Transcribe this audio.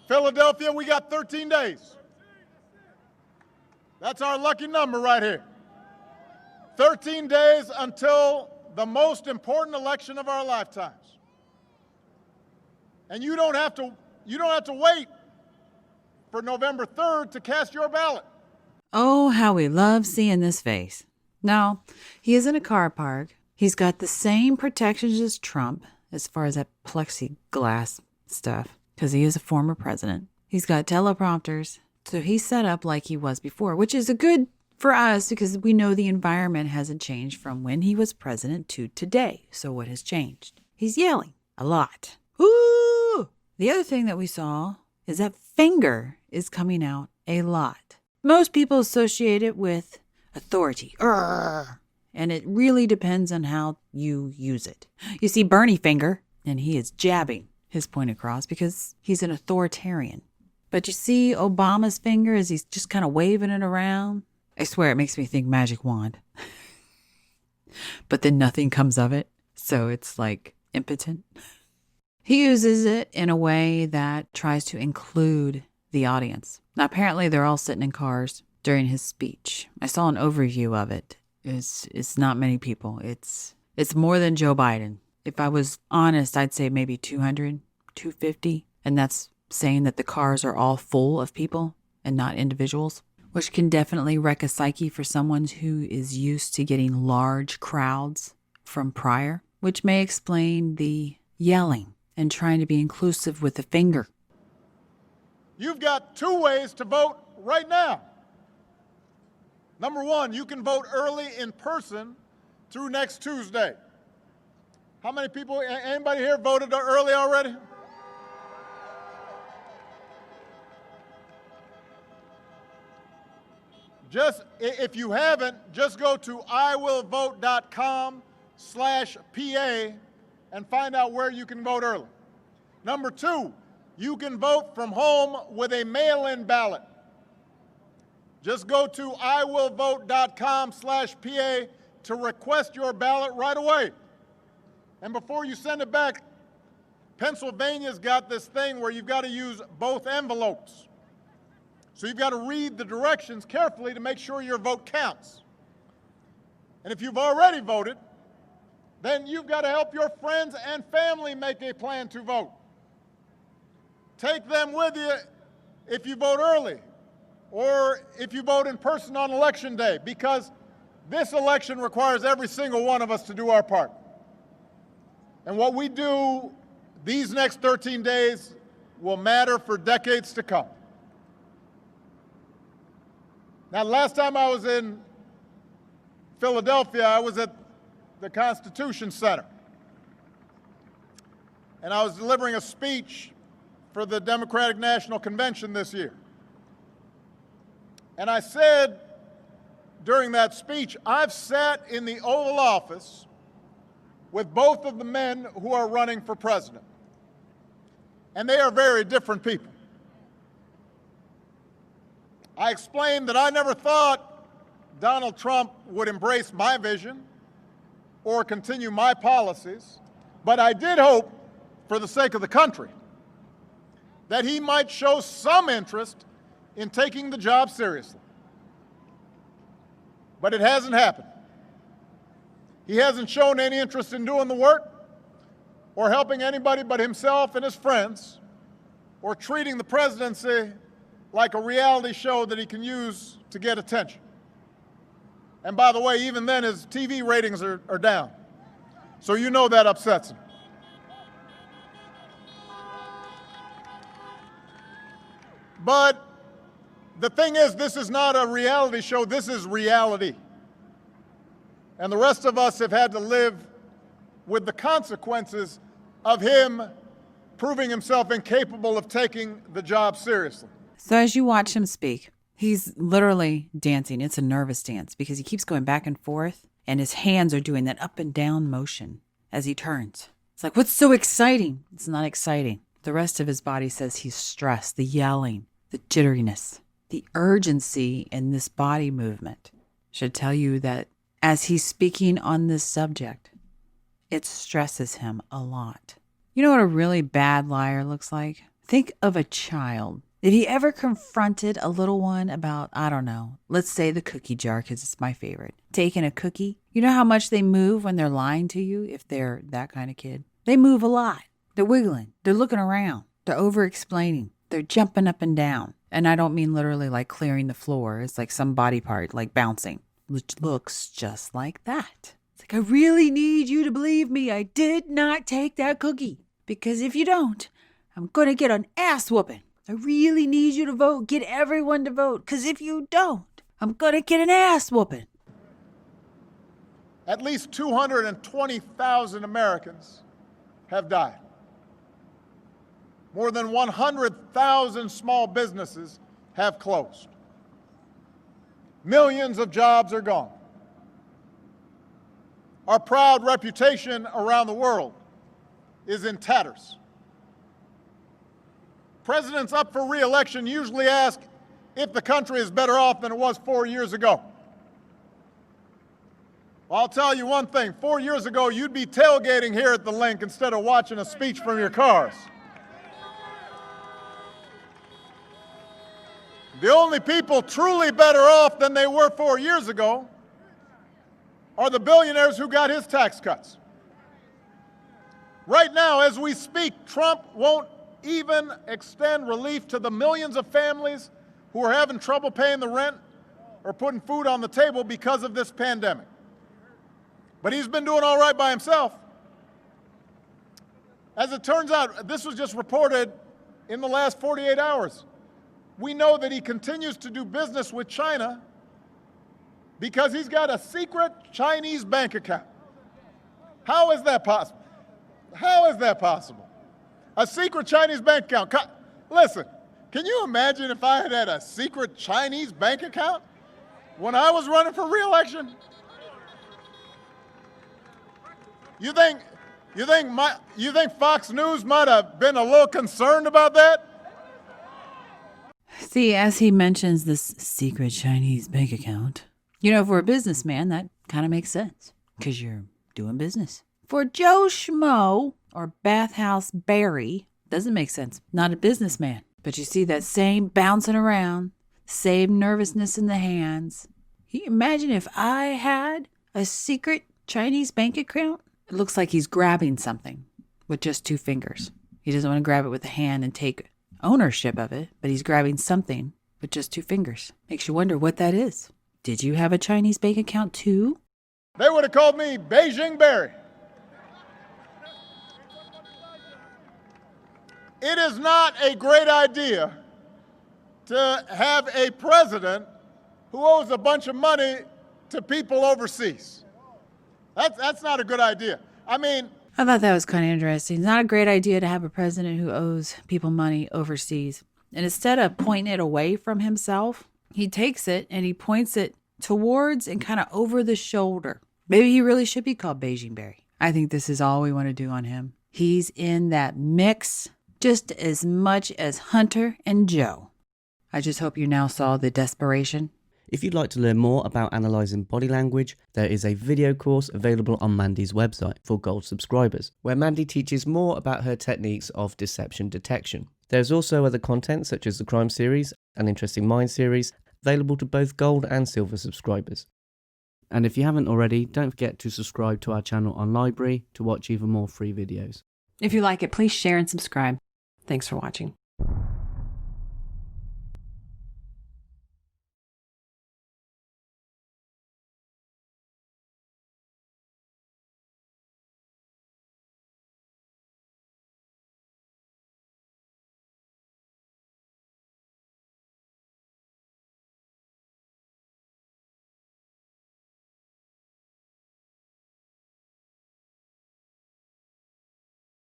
Philadelphia, we got 13 days. That's our lucky number right here. 13 days until the most important election of our lifetimes. And you don't have to wait for November 3rd to cast your ballot. Oh, how we love seeing this face. No, he is in a car park. He's got the same protections as Trump as far as that plexiglass stuff, because he is a former president. He's got teleprompters, so he's set up like he was before, which is a good for us because we know the environment hasn't changed from when he was president to today. So what has changed? He's yelling a lot. Ooh! The other thing that we saw is that finger is coming out a lot. Most people associate it with authority. Urgh. And it really depends on how you use it. You see Bernie finger, and he is jabbing his point across because he's an authoritarian. But you see Obama's finger as he's just kind of waving it around. I swear it makes me think magic wand. But then nothing comes of it, so it's like impotent. He uses it in a way that tries to include the audience. Now, apparently they're all sitting in cars during his speech. I saw an overview of it. It's not many people. It's more than Joe Biden. If I was honest, I'd say maybe 200, 250. And that's saying that the cars are all full of people and not individuals, which can definitely wreck a psyche for someone who is used to getting large crowds from prior, which may explain the yelling and trying to be inclusive with the finger. You've got two ways to vote right now. Number one, you can vote early in person through next Tuesday. How many people, anybody here voted early already? Just, if you haven't, just go to iwillvote.com/PA and find out where you can vote early. Number two, you can vote from home with a mail-in ballot. Just go to iwillvote.com/PA to request your ballot right away. And before you send it back, Pennsylvania's got this thing where you've got to use both envelopes. So you've got to read the directions carefully to make sure your vote counts. And if you've already voted, then you've got to help your friends and family make a plan to vote. Take them with you if you vote early or if you vote in person on election day, because this election requires every single one of us to do our part. And what we do these next 13 days will matter for decades to come. Now, last time I was in Philadelphia, I was at the Constitution Center. And I was delivering a speech for the Democratic National Convention this year. And I said during that speech, I've sat in the Oval Office with both of the men who are running for president. And they are very different people. I explained that I never thought Donald Trump would embrace my vision or continue my policies, but I did hope, for the sake of the country, that he might show some interest in taking the job seriously. But it hasn't happened. He hasn't shown any interest in doing the work or helping anybody but himself and his friends or treating the presidency like a reality show that he can use to get attention. And by the way, even then his TV ratings are down. So you know that upsets him. But the thing is, this is not a reality show, this is reality. And the rest of us have had to live with the consequences of him proving himself incapable of taking the job seriously. So as you watch him speak, he's literally dancing. It's a nervous dance because he keeps going back and forth and his hands are doing that up and down motion as he turns. It's like, what's so exciting? It's not exciting. The rest of his body says he's stressed, the yelling, the jitteriness, the urgency in this body movement should tell you that as he's speaking on this subject, it stresses him a lot. You know what a really bad liar looks like? Think of a child. If you ever confronted a little one about, I don't know, let's say the cookie jar, because it's my favorite, taking a cookie, you know how much they move when they're lying to you if they're that kind of kid? They move a lot. They're wiggling. They're looking around. They're over-explaining. They're jumping up and down. And I don't mean literally like clearing the floor. It's like some body part, like bouncing, which looks just like that. It's like, I really need you to believe me. I did not take that cookie. Because if you don't, I'm going to get an ass whooping. I really need you to vote. Get everyone to vote. Because if you don't, I'm going to get an ass whooping. At least 220,000 Americans have died. More than 100,000 small businesses have closed. Millions of jobs are gone. Our proud reputation around the world is in tatters. Presidents up for re-election usually ask if the country is better off than it was 4 years ago. Well, I'll tell you one thing. 4 years ago, you'd be tailgating here at the Link instead of watching a speech from your cars. The only people truly better off than they were 4 years ago are the billionaires who got his tax cuts. Right now, as we speak, Trump won't even extend relief to the millions of families who are having trouble paying the rent or putting food on the table because of this pandemic. But he's been doing all right by himself. As it turns out, this was just reported in the last 48 hours. We know that he continues to do business with China because he's got a secret Chinese bank account. How is that possible? How is that possible? A secret Chinese bank account. Listen, can you imagine if I had had a secret Chinese bank account when I was running for re-election? You think Fox News might have been a little concerned about that? See, as he mentions this secret Chinese bank account, you know, for a businessman, that kind of makes sense because you're doing business. For Joe Schmo or Bathhouse Barry, doesn't make sense. Not a businessman. But you see that same bouncing around, same nervousness in the hands. Can you imagine if I had a secret Chinese bank account? It looks like he's grabbing something with just 2 fingers. He doesn't want to grab it with a hand and take ownership of it, but he's grabbing something with just 2 fingers. Makes you wonder what that is. Did you have a Chinese bank account too? They would have called me Beijing Barry. It is not a great idea to have a president who owes a bunch of money to people overseas. That's not a good idea. I thought that was kind of interesting. It's not a great idea to have a president who owes people money overseas. And instead of pointing it away from himself, he takes it and he points it towards and kind of over the shoulder. Maybe he really should be called Beijing Barry. I think this is all we want to do on him. He's in that mix just as much as Hunter and Joe. I just hope you now saw the desperation. If you'd like to learn more about analysing body language, there is a video course available on Mandy's website for Gold subscribers, where Mandy teaches more about her techniques of deception detection. There's also other content such as the Crime series and Interesting Minds series, available to both Gold and Silver subscribers. And if you haven't already, don't forget to subscribe to our channel on Library to watch even more free videos. If you like it, please share and subscribe. Thanks for watching.